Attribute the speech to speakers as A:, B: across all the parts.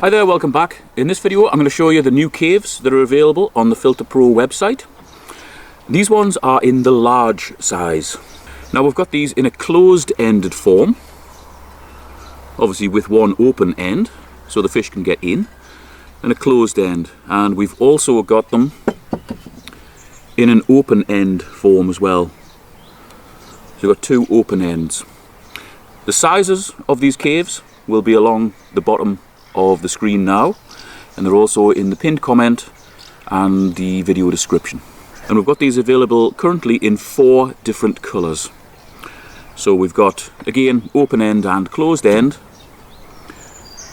A: Hi there, welcome back. In this video I'm going to show you the new caves that are available on the Filter Pro website. These ones are in the large size. Now we've got these in a closed-ended form, obviously with one open end so the fish can get in, and a closed end, and we've also got them in an open end form as well. So we've got two open ends. The sizes of these caves will be along the bottom of the screen now, and they're also in the pinned comment and the video description. And we've got these available currently in 4 different colours. So we've got, again, open end and closed end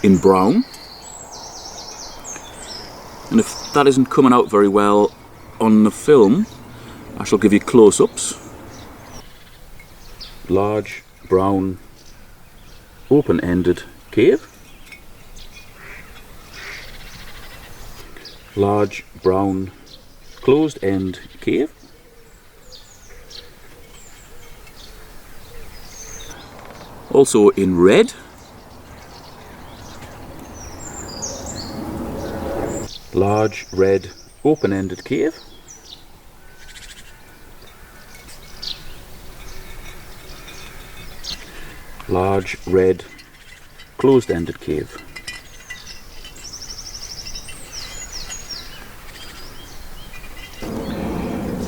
A: in brown. And if that isn't coming out very well on the film, I shall give you close-ups. Large brown open-ended cave. Large brown closed end cave. Also in red. Large red open-ended cave. Large red closed-ended cave.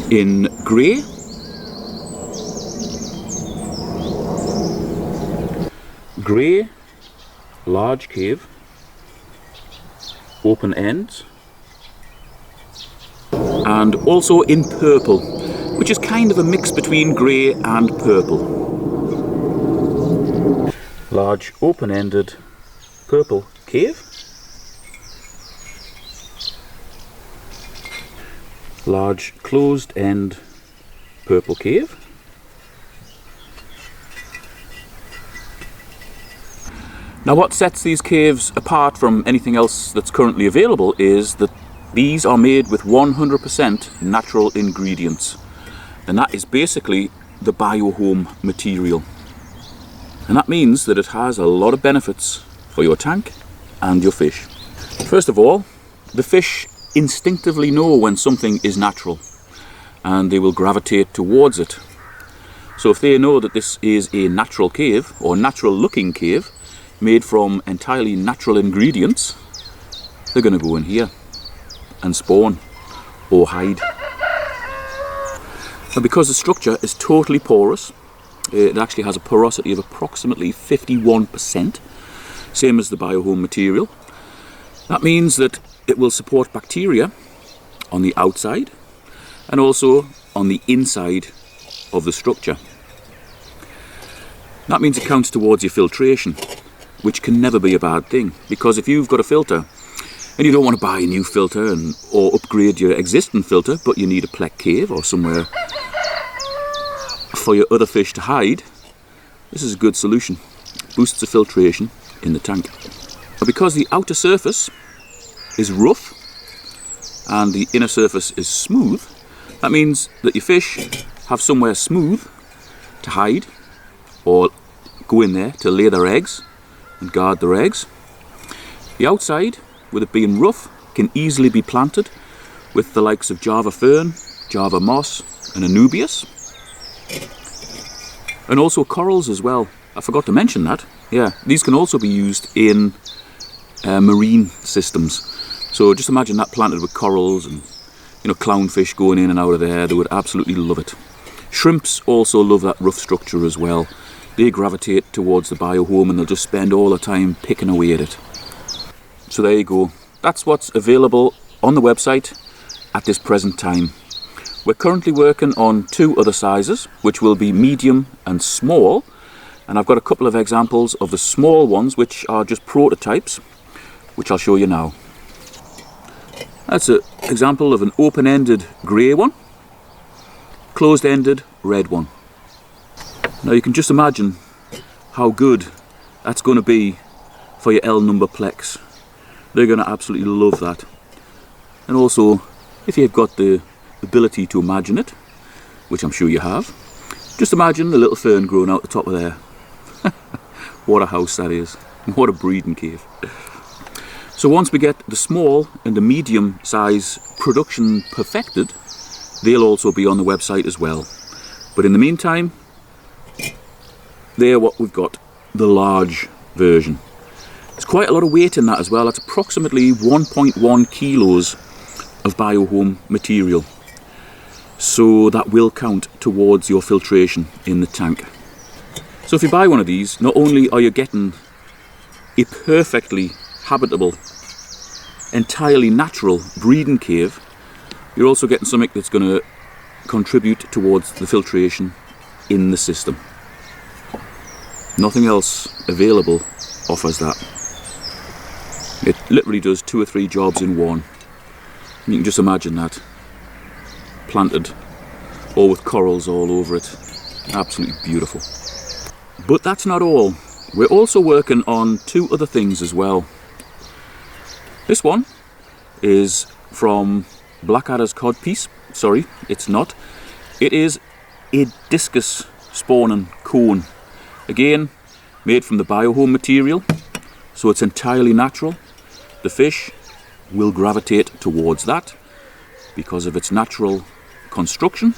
A: In grey, grey large cave, open ends, and also in purple, which is kind of a mix between grey and purple. Large open-ended purple cave. Large closed end purple cave. Now what sets these caves apart from anything else that's currently available is that these are made with 100% natural ingredients, and that is basically the Biohome material. And that means that it has a lot of benefits for your tank and your fish. First of all, the fish instinctively know when something is natural and they will gravitate towards it. So if they know that this is a natural cave or natural looking cave made from entirely natural ingredients, they're going to go in here and spawn or hide. And because the structure is totally porous, it actually has a porosity of approximately 51%, same as the Biohome material. That means that it will support bacteria on the outside and also on the inside of the structure. That means it counts towards your filtration, which can never be a bad thing, because if you've got a filter and you don't want to buy a new filter or upgrade your existing filter, but you need a plec cave or somewhere for your other fish to hide, this is a good solution. It boosts the filtration in the tank. But because the outer surface is rough and the inner surface is smooth, that means that your fish have somewhere smooth to hide or go in there to lay their eggs and guard their eggs. The outside, with it being rough, can easily be planted with the likes of Java Fern, Java moss and Anubias, and also corals as well. I forgot to mention that. Yeah, these can also be used in marine systems. So just imagine that planted with corals and, you know, clownfish going in and out of there. They would absolutely love it. Shrimps also love that rough structure as well. They gravitate towards the Biohome and they'll just spend all the time picking away at it. So there you go. That's what's available on the website at this present time. We're currently working on 2 other sizes, which will be medium and small. And I've got a couple of examples of the small ones, which are just prototypes, which I'll show you now. That's an example of an open-ended grey one, closed-ended red one. Now you can just imagine how good that's going to be for your L number plecs. They're going to absolutely love that. And also, if you've got the ability to imagine it, which I'm sure you have, just imagine a little fern growing out the top of there. What a house that is. What a breeding cave. So once we get the small and the medium size production perfected, they'll also be on the website as well. But in the meantime, they're what we've got, the large version. There's quite a lot of weight in that as well. That's approximately 1.1 kilos of Biohome material. So that will count towards your filtration in the tank. So if you buy one of these, not only are you getting a perfectly habitable, entirely natural breeding cave, you're also getting something that's going to contribute towards the filtration in the system. Nothing else available offers that. It literally does 2 or 3 jobs in one. And you can just imagine that, planted, or with corals all over it. Absolutely beautiful. But that's not all. We're also working on 2 other things as well. This one is from Blackadder's codpiece. Sorry, it's not. It is a discus spawning cone. Again, made from the Biohome material, so it's entirely natural. The fish will gravitate towards that because of its natural construction.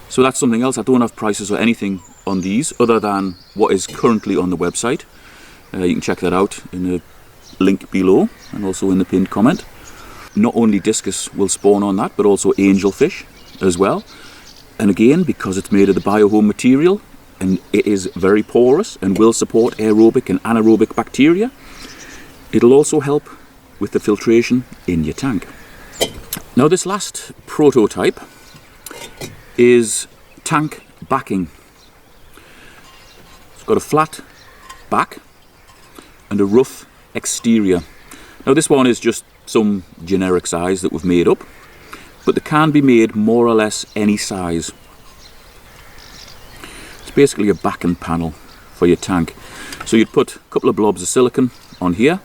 A: So that's something else. I don't have prices or anything on these other than what is currently on the website. You can check that out in the link below and also in the pinned comment. Not only discus will spawn on that, but also angelfish as well. And again, because it's made of the Biohome material and it is very porous and will support aerobic and anaerobic bacteria, it'll also help with the filtration in your tank. Now this last prototype is tank backing. It's got a flat back and a rough exterior. Now this one is just some generic size that we've made up, but they can be made more or less any size. It's basically a backing panel for your tank. So you'd put a couple of blobs of silicone on here,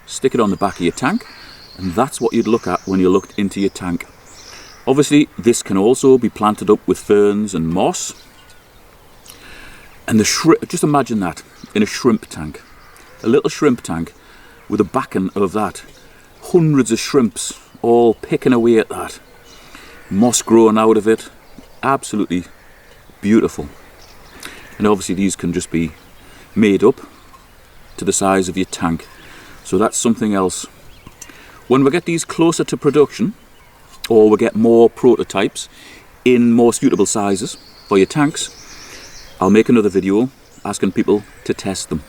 A: stick it on the back of your tank, and that's what you'd look at when you looked into your tank. Obviously this can also be planted up with ferns and moss. And just imagine that in a shrimp tank, a little shrimp tank with a backing of that. Hundreds of shrimps all picking away at that. Moss growing out of it. Absolutely beautiful. And obviously these can just be made up to the size of your tank. So that's something else. When we get these closer to production, or we get more prototypes in more suitable sizes for your tanks, I'll make another video asking people to test them.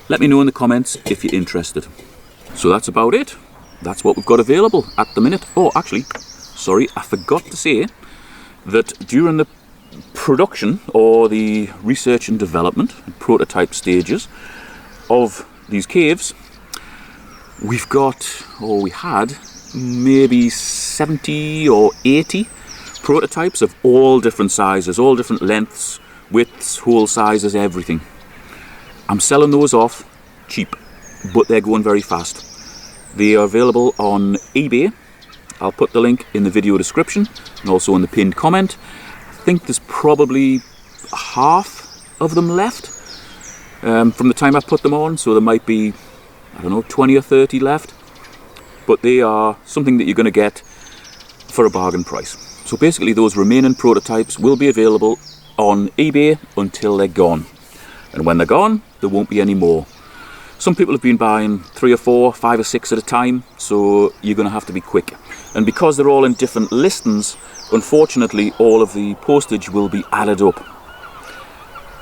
A: Let me know in the comments if you're interested. So that's about it. That's what we've got available at the minute. Oh, actually, sorry, I forgot to say that during the production or the research and development and prototype stages of these caves, we've got, or we had, maybe 70 or 80 prototypes of all different sizes, all different lengths, widths, hole sizes, everything. I'm selling those off cheap, but they're going very fast. They are available on eBay. I'll put the link in the video description and also in the pinned comment. I think there's probably half of them left from the time I put them on, so there might be, I don't know, 20 or 30 left. But they are something that you're going to get for a bargain price. So basically those remaining prototypes will be available on eBay until they're gone. And when they're gone, there won't be any more. Some people have been buying 3 or 4, 5 or 6 at a time, so you're going to have to be quick. And because they're all in different listings, unfortunately all of the postage will be added up.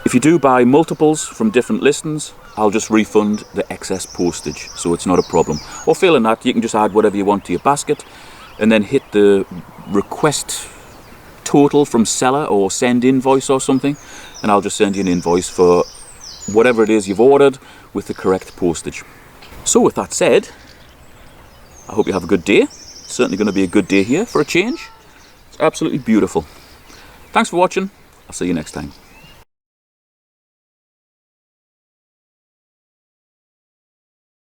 A: If you do buy multiples from different listings, I'll just refund the excess postage, so it's not a problem. Or failing that, you can just add whatever you want to your basket and then hit the request total from seller or send invoice or something, and I'll just send you an invoice for whatever it is you've ordered with the correct postage. So with that said, I hope you have a good day. It's certainly going to be a good day here for a change. It's absolutely beautiful. Thanks for watching. I'll see you next time.